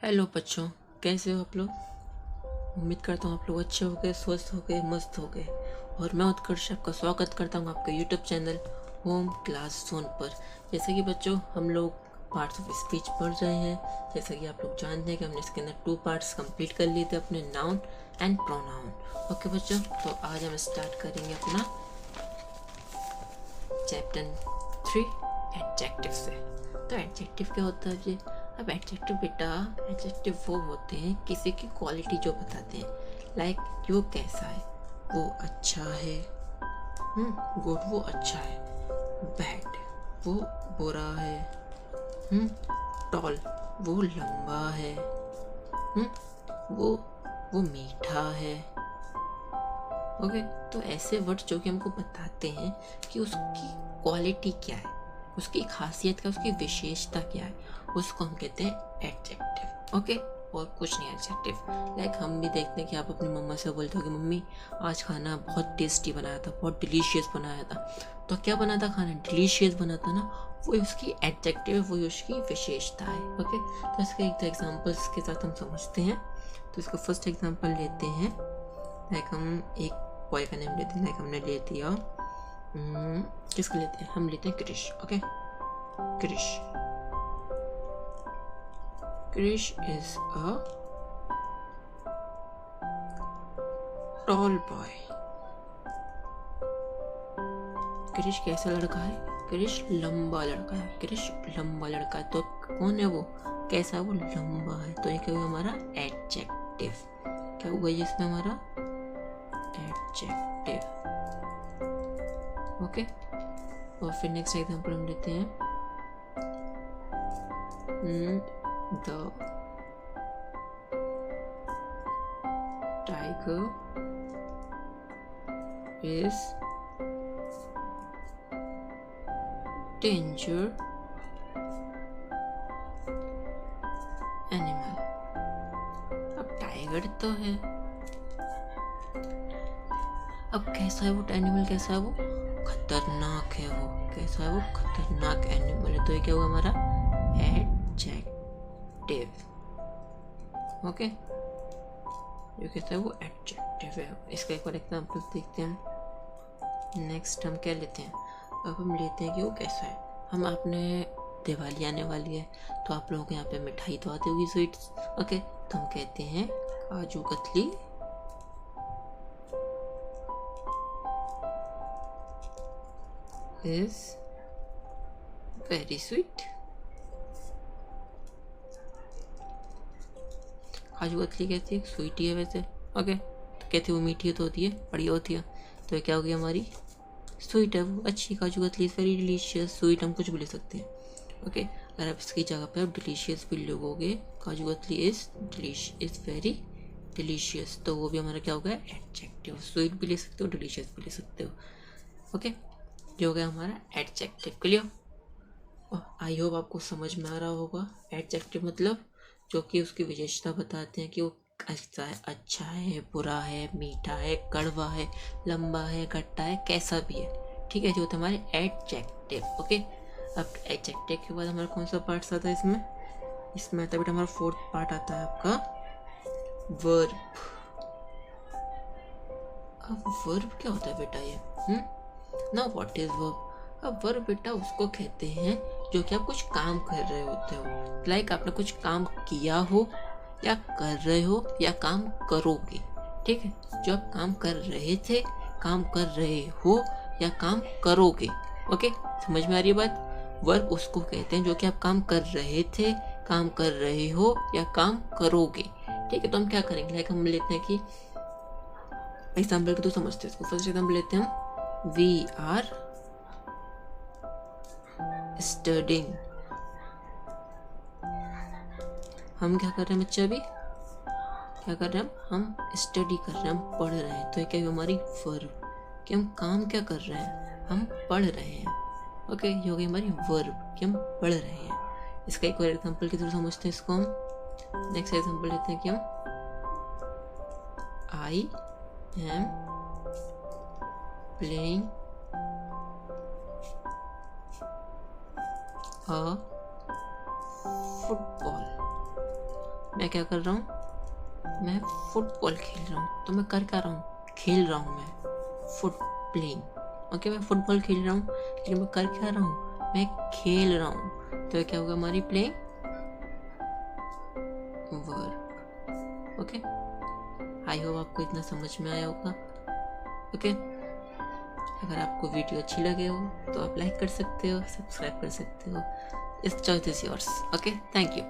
Hello बच्चों, कैसे हो आप लोग। उम्मीद करता हूँ आप लोग अच्छे हो गए, स्वस्थ हो गए, मस्त हो गए। और मैं उत्कर्ष आपका स्वागत करता हूँ आपके YouTube channel home class zone पर। जैसे कि बच्चों हम लोग पार्ट्स ऑफ स्पीच पढ़ रहे हैं। जैसा कि आप लोग जानते हैं कि हमने इसके अंदर 2 पार्ट्स कंप्लीट कर लिए थे, अपने नाउन एंड प्रोनाउन। ओके बच्चों, तो आज हम स्टार्ट करेंगे अपना चैप्टर 3 एडजेक्टिव से। तो एडजेक्टिव क्या होता है जी। अब एडजेक्टिव बेटा, एडजेक्टिव वो होते हैं किसी की क्वालिटी जो बताते हैं। लाइक वो कैसा है, वो अच्छा है, गुड वो अच्छा है, बैड वो बुरा है, टॉल वो लंबा है, वो वो मीठा है। ओके, तो ऐसे वर्ड जो कि हमको बताते हैं कि उसकी क्वालिटी क्या है, उसकी खासियत क्या, उसकी विशेषता क्या है, उसको हम कहते हैं एडजेक्टिव। ओके, और कुछ नहीं एडजेक्टिव। लाइक हम भी देखते हैं कि आप अपनी मम्मा से बोलते हो कि मम्मी आज खाना बहुत टेस्टी बनाया था, बहुत डिलीशियस बनाया था। तो क्या बना था खाना, डिलीशियस बना था ना, वो उसकी एडजेक्टिव, वो उसकी विशेषता है। ओके, तो इसके एक एग्जाम्पल्स के साथ हम समझते हैं। तो इसका फर्स्ट एग्जाम्पल लेते हैं। लाइक हम एक बॉय का नेम लेते हैं। लाइक हमने ले दिया किसका लेते हैं, हम लेते हैं Krish. Okay, Krish. Krish is a tall boy. Krish कैसा लड़का है, क्रिश लंबा लड़का है। क्रिश लंबा लड़का है, तो कौन है वो, कैसा है वो, लंबा है। तो ये क्या हुआ हमारा एडजेक्टिव। क्या हुआ ये इसमें हमारा एडजेक्टिव। ओके, और फिर नेक्स्ट एग्जांपल हम लेते हैं the tiger is danger animal. अब टाइगर तो है, अब कैसा है वो एनिमल, कैसा है वो, खतरनाक है वो। कैसा है वो, खतरनाक एनिमल है। तो ये क्या हुआ हमारा एडजेक्टिव। ओके, जो कहता है वो एडजेक्टिव है। इसका एक और एग्जांपल देखते हैं। नेक्स्ट हम क्या लेते हैं, अब हम लेते हैं कि वो कैसा है। हम आपने दिवाली आने वाली है, तो आप लोगों के यहाँ पे मिठाई तो आती होगी, स्वीट्स। ओके, तो हम कहते हैं kaju katli is very sweet। Kaju katli कहती है, स्वीट ही है वैसे। ओके, तो कहती है वो मीठी तो होती है, बढ़िया होती है। तो ये क्या हो गई हमारी, स्वीट है वो, अच्छी। Kaju katli is very delicious. Sweet हम कुछ भी ले सकते हैं। ओके, अगर आप इसकी जगह पे आप डिलीशियस भी लोगोगे, kaju katli is very delicious, तो वो भी हमारा क्या हो गया एडजेक्टिव। स्वीट भी ले सकते हो, डिलीशियस भी ले सकते हो। ओके, जो हो गया हमारा एडजेक्टिव। क्लियर। आई होप आपको समझ में आ रहा होगा। एडजेक्टिव मतलब जो कि उसकी विशेषता बताते हैं कि वो कैसा है, अच्छा है, बुरा है, मीठा है, कड़वा है, लंबा है, खट्टा है, कैसा भी है। ठीक है, जो होता है हमारे एडजेक्टिव। ओके, अब एडजेक्टिव के बाद हमारा कौन सा पार्ट आता है इसमें आता है बेटा हमारा फोर्थ पार्ट आता है आपका वर्ब। अब वर्ब क्या होता है बेटा ये, ना व्हाट इज वर्ब। अब वर्ब बेटा उसको कहते हैं जो कि आप कुछ काम कर रहे होते हो। लाइक आपने कुछ काम किया हो, या कर रहे हो, या काम करोगे। ठीक है, जो आप काम कर रहे थे, काम कर रहे हो, या काम करोगे। ओके, समझ में आ रही है बात। वर्ब उसको कहते हैं जो कि आप काम कर रहे थे, काम कर रहे हो, या काम करोगे। ठीक है, तो हम क्या करेंगे, लाइक हम लेते हैं कि एग्जाम्पल के तो समझते हैं इसको। फर्स्ट एग्जाम्पल लेते हैं हम, वी आर स्टडिंग। हम क्या कर रहे हैं बच्चे, अभी क्या कर रहे हैं हम स्टडी कर रहे हैं, हम पढ़ रहे हैं। तो ये क्या है हमारी वर्ब, कि हम काम क्या कर रहे हैं, हम पढ़ रहे हैं। ओके, ये हो गई हमारी वर्ब कि हम पढ़ रहे हैं। इसका एक और एग्जांपल के थ्रू समझते हैं इसको हम। नेक्स्ट एग्जांपल लेते हैं कि हम I am playing a football. मैं क्या कर रहा हूँ, मैं फुटबॉल खेल रहा हूँ। तो मैं कर क्या रहा हूँ, खेल रहा हूँ मैं, फुट प्लेइंग। ओके, मैं फुटबॉल खेल रहा हूँ लेकिन मैं कर क्या रहा हूँ, मैं खेल रहा हूँ। तो क्या होगा हमारी playing verb. Okay, I hope आपको इतना समझ में आया होगा। ओके, अगर आपको वीडियो अच्छी लगे हो तो आप लाइक कर सकते हो, सब्सक्राइब कर सकते हो। इस choice is yours. Okay, thank you.